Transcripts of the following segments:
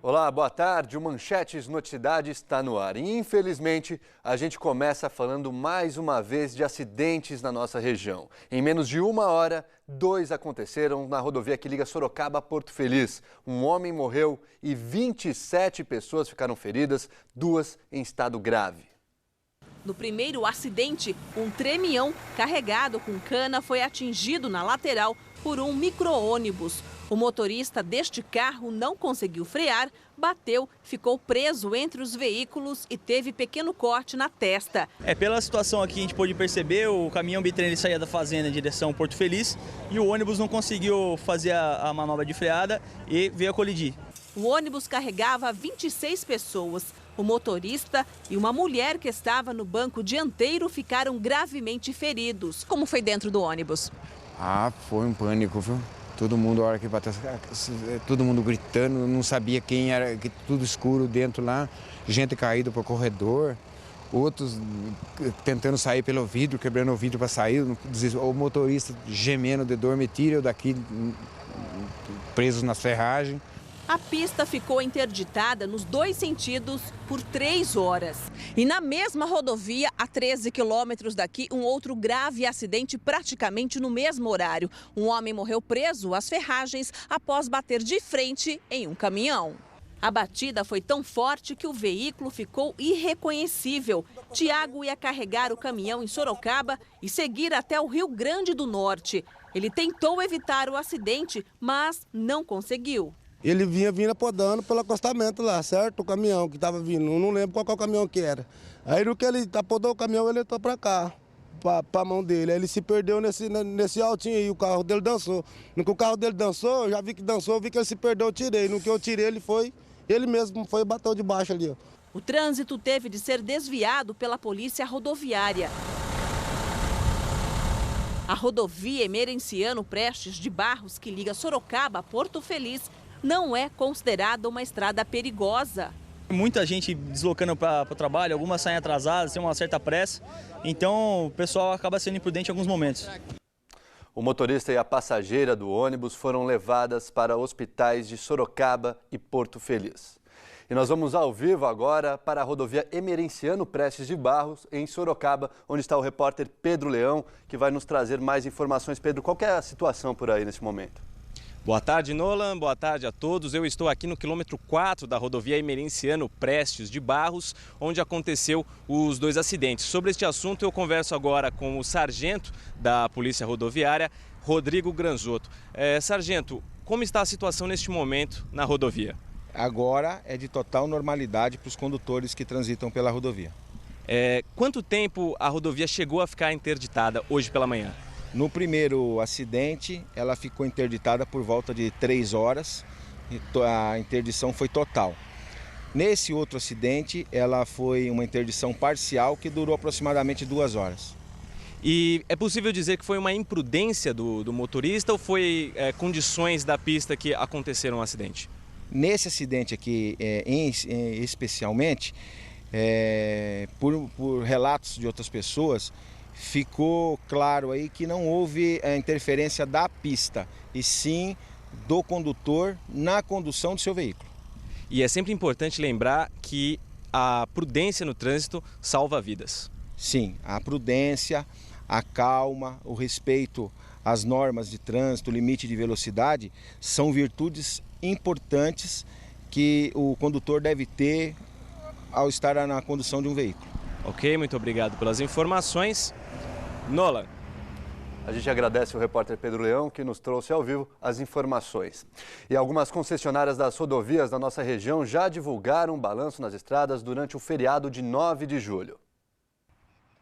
Olá, boa tarde. O Manchetes Noticidade está no ar. E, infelizmente, a gente começa falando mais uma vez de acidentes na nossa região. Em menos de uma hora, 2 aconteceram na rodovia que liga Sorocaba a Porto Feliz. Um homem morreu e 27 pessoas ficaram feridas, 2 em estado grave. No primeiro acidente, um tremião carregado com cana foi atingido na lateral por um micro-ônibus. O motorista deste carro não conseguiu frear, bateu, ficou preso entre os veículos e teve pequeno corte na testa. Pela situação aqui a gente pôde perceber, o caminhão bitrem saía da fazenda em direção ao Porto Feliz e o ônibus não conseguiu fazer a manobra de freada e veio a colidir. O ônibus carregava 26 pessoas. O motorista e uma mulher que estava no banco dianteiro ficaram gravemente feridos. Como foi dentro do ônibus? Foi um pânico, viu? Todo mundo, a hora que bateu, todo mundo gritando, não sabia quem era, tudo escuro dentro lá, gente caída pro corredor, outros tentando sair pelo vidro, quebrando o vidro para sair, o motorista gemendo de dor, me tira eu daqui, presos nas ferragens. A pista ficou interditada nos 2 sentidos por 3 horas. E na mesma rodovia, a 13 quilômetros daqui, um outro grave acidente praticamente no mesmo horário. Um homem morreu preso às ferragens após bater de frente em um caminhão. A batida foi tão forte que o veículo ficou irreconhecível. Tiago ia carregar o caminhão em Sorocaba e seguir até o Rio Grande do Norte. Ele tentou evitar o acidente, mas não conseguiu. Ele vinha vindo apodando pelo acostamento lá, certo? O caminhão que estava vindo, não lembro qual que é o caminhão que era. Aí no que ele apodou o caminhão, ele entrou para cá, para a mão dele. Aí ele se perdeu nesse altinho aí, o carro dele dançou. No que o carro dele dançou, eu já vi que dançou, eu vi que ele se perdeu, eu tirei. No que eu tirei, ele mesmo foi e bateu de baixo ali, ó. O trânsito teve de ser desviado pela polícia rodoviária. A rodovia Emerenciano Prestes de Barros, que liga Sorocaba a Porto Feliz, não é considerada uma estrada perigosa. Muita gente deslocando para o trabalho, algumas saem atrasadas, tem uma certa pressa, então o pessoal acaba sendo imprudente em alguns momentos. O motorista e a passageira do ônibus foram levadas para hospitais de Sorocaba e Porto Feliz. E nós vamos ao vivo agora para a rodovia Emerenciano Prestes de Barros, em Sorocaba, onde está o repórter Pedro Leão, que vai nos trazer mais informações. Pedro, qual que é a situação por aí nesse momento? Boa tarde, Nolan. Boa tarde a todos. Eu estou aqui no quilômetro 4 da rodovia Emerenciano Prestes de Barros, onde aconteceu os 2 acidentes. Sobre este assunto, eu converso agora com o sargento da Polícia Rodoviária, Rodrigo Granzotto. Sargento, como está a situação neste momento na rodovia? Agora é de total normalidade para os condutores que transitam pela rodovia. Quanto tempo a rodovia chegou a ficar interditada hoje pela manhã? No primeiro acidente, ela ficou interditada por volta de 3 horas, e a interdição foi total. Nesse outro acidente, ela foi uma interdição parcial que durou aproximadamente 2 horas. E é possível dizer que foi uma imprudência do motorista ou foi condições da pista que aconteceram o acidente? Nesse acidente aqui, especialmente, por relatos de outras pessoas, ficou claro aí que não houve a interferência da pista, e sim do condutor na condução do seu veículo. E é sempre importante lembrar que a prudência no trânsito salva vidas. Sim, a prudência, a calma, o respeito às normas de trânsito, o limite de velocidade, são virtudes importantes que o condutor deve ter ao estar na condução de um veículo. Ok, muito obrigado pelas informações. Nolan. A gente agradece o repórter Pedro Leão, que nos trouxe ao vivo as informações. E algumas concessionárias das rodovias da nossa região já divulgaram um balanço nas estradas durante o feriado de 9 de julho.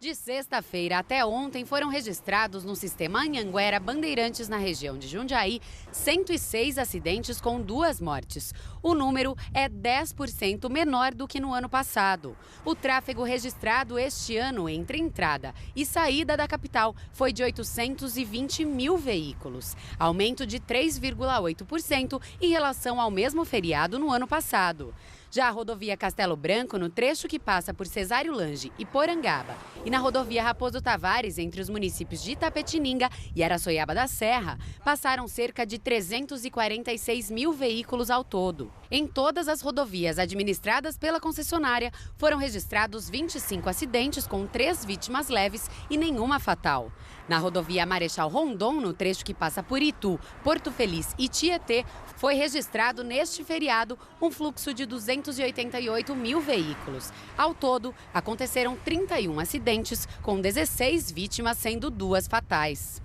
De sexta-feira até ontem foram registrados no sistema Anhanguera Bandeirantes, na região de Jundiaí, 106 acidentes com 2 mortes. O número é 10% menor do que no ano passado. O tráfego registrado este ano entre entrada e saída da capital foi de 820 mil veículos, aumento de 3,8% em relação ao mesmo feriado no ano passado. Já a rodovia Castelo Branco, no trecho que passa por Cesário Lange e Porangaba, e na rodovia Raposo Tavares, entre os municípios de Itapetininga e Araçoiaba da Serra, passaram cerca de 346 mil veículos ao todo. Em todas as rodovias administradas pela concessionária, foram registrados 25 acidentes com 3 vítimas leves e nenhuma fatal. Na rodovia Marechal Rondon, no trecho que passa por Itu, Porto Feliz e Tietê, foi registrado neste feriado um fluxo de 288 mil veículos. Ao todo, aconteceram 31 acidentes, com 16 vítimas, sendo 2 fatais.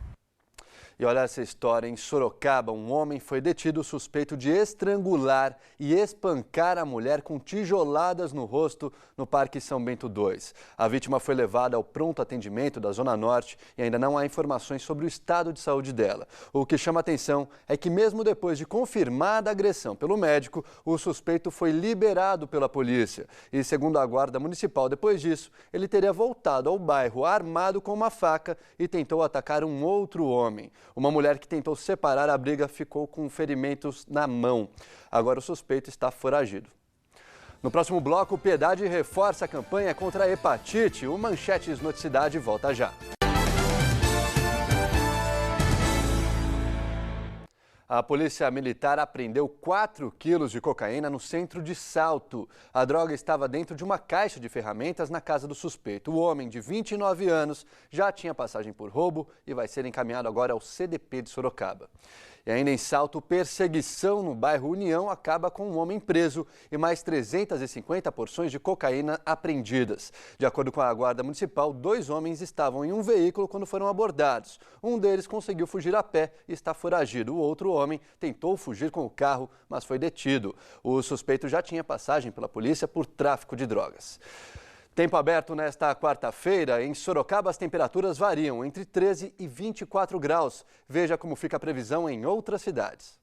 E olha essa história, em Sorocaba, um homem foi detido suspeito de estrangular e espancar a mulher com tijoladas no rosto no Parque São Bento II. A vítima foi levada ao pronto atendimento da Zona Norte e ainda não há informações sobre o estado de saúde dela. O que chama atenção é que mesmo depois de confirmada a agressão pelo médico, o suspeito foi liberado pela polícia. E segundo a Guarda Municipal, depois disso, ele teria voltado ao bairro armado com uma faca e tentou atacar um outro homem. Uma mulher que tentou separar a briga ficou com ferimentos na mão. Agora o suspeito está foragido. No próximo bloco, Piedade reforça a campanha contra a hepatite. O Manchetes Noticidade volta já. A polícia militar apreendeu 4 quilos de cocaína no centro de Salto. A droga estava dentro de uma caixa de ferramentas na casa do suspeito. O homem, de 29 anos, já tinha passagem por roubo e vai ser encaminhado agora ao CDP de Sorocaba. E ainda em Salto, perseguição no bairro União acaba com um homem preso e mais 350 porções de cocaína apreendidas. De acordo com a Guarda Municipal, 2 homens estavam em um veículo quando foram abordados. Um deles conseguiu fugir a pé e está foragido. O outro homem tentou fugir com o carro, mas foi detido. O suspeito já tinha passagem pela polícia por tráfico de drogas. Tempo aberto nesta quarta-feira. Em Sorocaba, as temperaturas variam entre 13 e 24 graus. Veja como fica a previsão em outras cidades.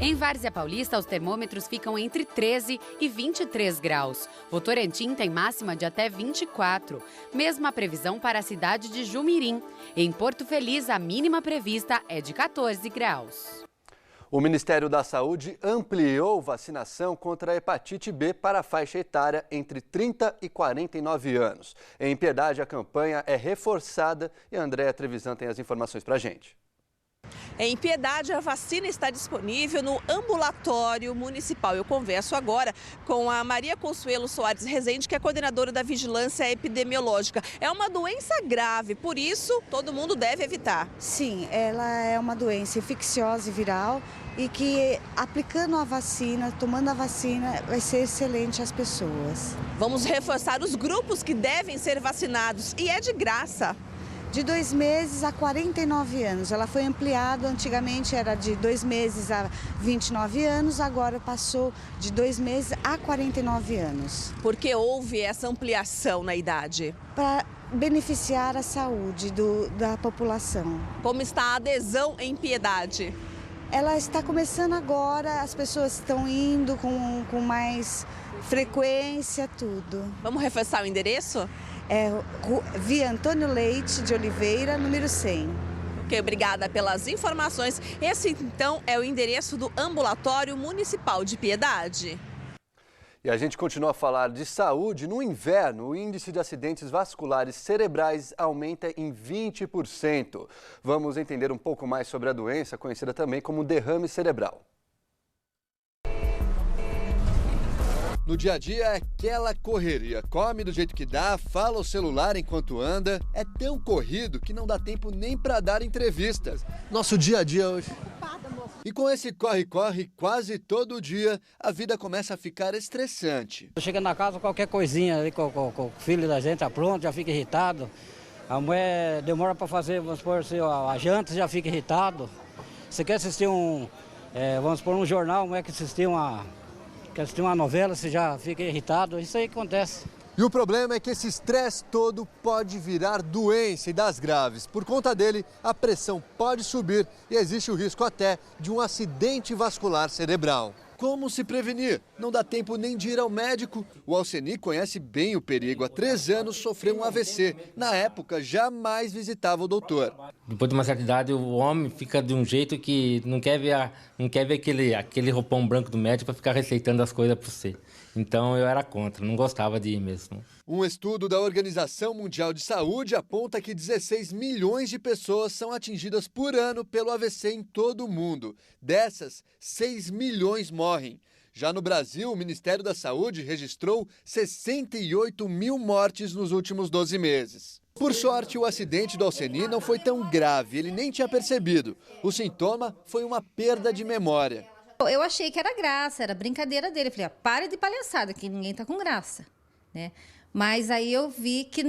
Em Várzea Paulista, os termômetros ficam entre 13 e 23 graus. Votorantim tem máxima de até 24. Mesma previsão para a cidade de Jumirim. Em Porto Feliz, a mínima prevista é de 14 graus. O Ministério da Saúde ampliou vacinação contra a hepatite B para a faixa etária entre 30 e 49 anos. Em Piedade, a campanha é reforçada e a Andréa Trevisan tem as informações para a gente. Em Piedade, a vacina está disponível no ambulatório municipal. Eu converso agora com a Maria Consuelo Soares Rezende, que é coordenadora da Vigilância Epidemiológica. É uma doença grave, por isso todo mundo deve evitar. Sim, ela é uma doença infecciosa e viral e que aplicando a vacina, tomando a vacina, vai ser excelente às pessoas. Vamos reforçar os grupos que devem ser vacinados e é de graça. De 2 meses a 49 anos. Ela foi ampliada, antigamente era de 2 meses a 29 anos, agora passou de 2 meses a 49 anos. Por que houve essa ampliação na idade? Para beneficiar a saúde da população. Como está a adesão em Piedade? Ela está começando agora, as pessoas estão indo com mais frequência, tudo. Vamos reforçar o endereço? É Via Antônio Leite de Oliveira, número 100. Ok, obrigada pelas informações. Esse, então, é o endereço do Ambulatório Municipal de Piedade. E a gente continua a falar de saúde. No inverno, o índice de acidentes vasculares cerebrais aumenta em 20%. Vamos entender um pouco mais sobre a doença, conhecida também como derrame cerebral. No dia a dia é aquela correria, come do jeito que dá, fala o celular enquanto anda. É tão corrido que não dá tempo nem para dar entrevistas. Nosso dia a dia hoje. E com esse corre-corre quase todo dia, a vida começa a ficar estressante. Chega na casa, qualquer coisinha ali com o filho da gente tá pronto, já fica irritado. A mulher demora para fazer, vamos supor, a janta, já fica irritado. Você quer assistir vamos supor, um jornal, a mulher quer assistir uma novela, você já fica irritado, isso aí que acontece. E o problema é que esse estresse todo pode virar doença e das graves. Por conta dele, a pressão pode subir e existe o risco até de um acidente vascular cerebral. como se prevenir? Não dá tempo nem de ir ao médico. O Alceni conhece bem o perigo. Há 3 anos sofreu um AVC. Na época, jamais visitava o doutor. Depois de uma certa idade, o homem fica de um jeito que não quer ver aquele roupão branco do médico para ficar receitando as coisas para você. Então eu era contra, não gostava de ir mesmo. Um estudo da Organização Mundial de Saúde aponta que 16 milhões de pessoas são atingidas por ano pelo AVC em todo o mundo. Dessas, 6 milhões morrem. Já no Brasil, o Ministério da Saúde registrou 68 mil mortes nos últimos 12 meses. Por sorte, o acidente do Alceni não foi tão grave, ele nem tinha percebido. O sintoma foi uma perda de memória. Eu achei que era graça, era brincadeira dele. Eu falei, pare de palhaçada, que ninguém tá com graça, né? Mas aí eu vi que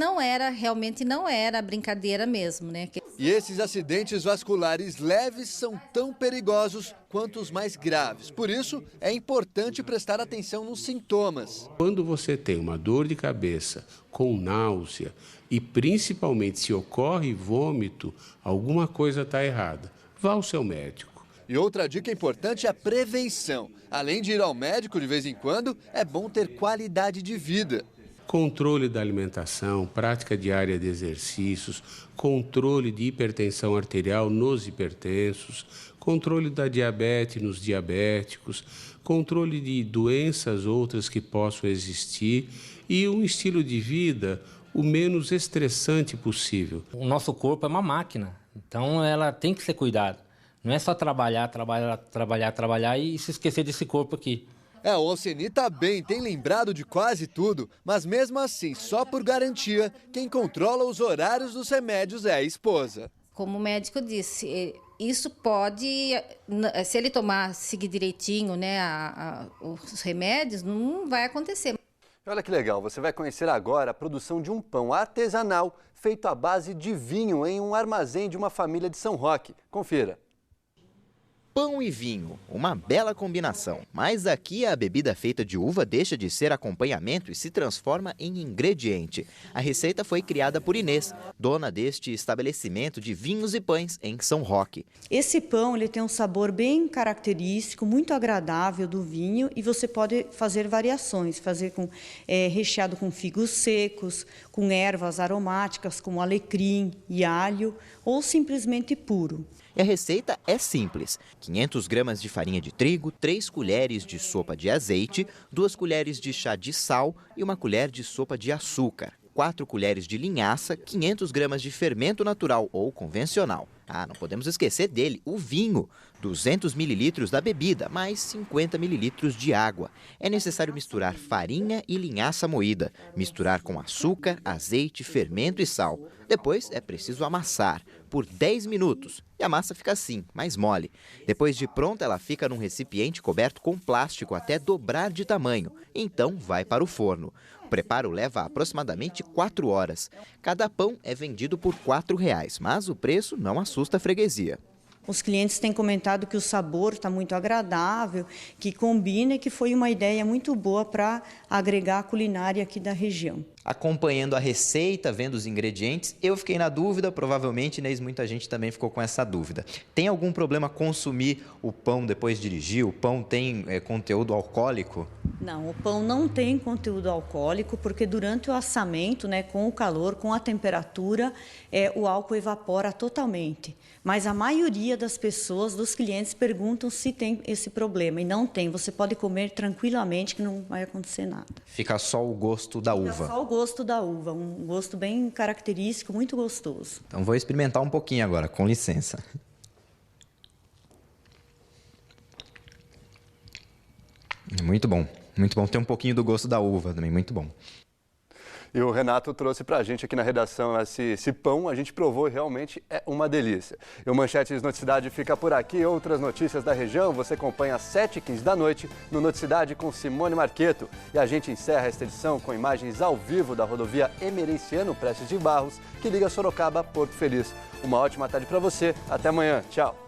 realmente não era brincadeira mesmo, né? E esses acidentes vasculares leves são tão perigosos quanto os mais graves. Por isso, é importante prestar atenção nos sintomas. Quando você tem uma dor de cabeça com náusea e principalmente se ocorre vômito, alguma coisa está errada. Vá ao seu médico. E outra dica importante é a prevenção. Além de ir ao médico de vez em quando, é bom ter qualidade de vida. Controle da alimentação, prática diária de exercícios, controle de hipertensão arterial nos hipertensos, controle da diabetes nos diabéticos, controle de doenças outras que possam existir e um estilo de vida o menos estressante possível. O nosso corpo é uma máquina, então ela tem que ser cuidada. Não é só trabalhar e se esquecer desse corpo aqui. O Alceni tá bem, tem lembrado de quase tudo, mas mesmo assim, só por garantia, quem controla os horários dos remédios é a esposa. Como o médico disse, isso pode, se ele seguir direitinho, né, os remédios, não vai acontecer. Olha que legal, você vai conhecer agora a produção de um pão artesanal feito à base de vinho em um armazém de uma família de São Roque. Confira. Pão e vinho, uma bela combinação. Mas aqui a bebida feita de uva deixa de ser acompanhamento e se transforma em ingrediente. A receita foi criada por Inês, dona deste estabelecimento de vinhos e pães em São Roque. Esse pão ele tem um sabor bem característico, muito agradável do vinho e você pode fazer variações, fazer recheado com figos secos, com ervas aromáticas como alecrim e alho ou simplesmente puro. E a receita é simples: 500 gramas de farinha de trigo, 3 colheres de sopa de azeite, 2 colheres de chá de sal e 1 colher de sopa de açúcar, 4 colheres de linhaça, 500 gramas de fermento natural ou convencional. Não podemos esquecer dele, o vinho, 200 mililitros da bebida, mais 50 mililitros de água. É necessário misturar farinha e linhaça moída, misturar com açúcar, azeite, fermento e sal. Depois é preciso amassar por 10 minutos e a massa fica assim, mais mole. Depois de pronta, ela fica num recipiente coberto com plástico até dobrar de tamanho. Então vai para o forno. O preparo leva aproximadamente 4 horas. Cada pão é vendido por R$ 4,00, mas o preço não assusta a freguesia. Os clientes têm comentado que o sabor está muito agradável, que combina e que foi uma ideia muito boa para agregar a culinária aqui da região. Acompanhando a receita, vendo os ingredientes, eu fiquei na dúvida, provavelmente, Inês, muita gente também ficou com essa dúvida. Tem algum problema consumir o pão depois de dirigir? O pão tem conteúdo alcoólico? Não, o pão não tem conteúdo alcoólico, porque durante o assamento, com o calor, com a temperatura, o álcool evapora totalmente. Mas a maioria das pessoas, dos clientes, perguntam se tem esse problema. E não tem, você pode comer tranquilamente que não vai acontecer nada. Fica só o gosto da uva. Fica só o gosto da uva, um gosto bem característico, muito gostoso. Então vou experimentar um pouquinho agora, com licença. Muito bom, muito bom. Tem um pouquinho do gosto da uva também, muito bom. E o Renato trouxe para a gente aqui na redação esse pão, a gente provou e realmente é uma delícia. E o Manchetes Noticidade fica por aqui. Outras notícias da região você acompanha às 7h15 da noite no Noticidade com Simone Marqueto. E a gente encerra esta edição com imagens ao vivo da rodovia Emerenciano Prestes de Barros, que liga Sorocaba a Porto Feliz. Uma ótima tarde para você. Até amanhã. Tchau.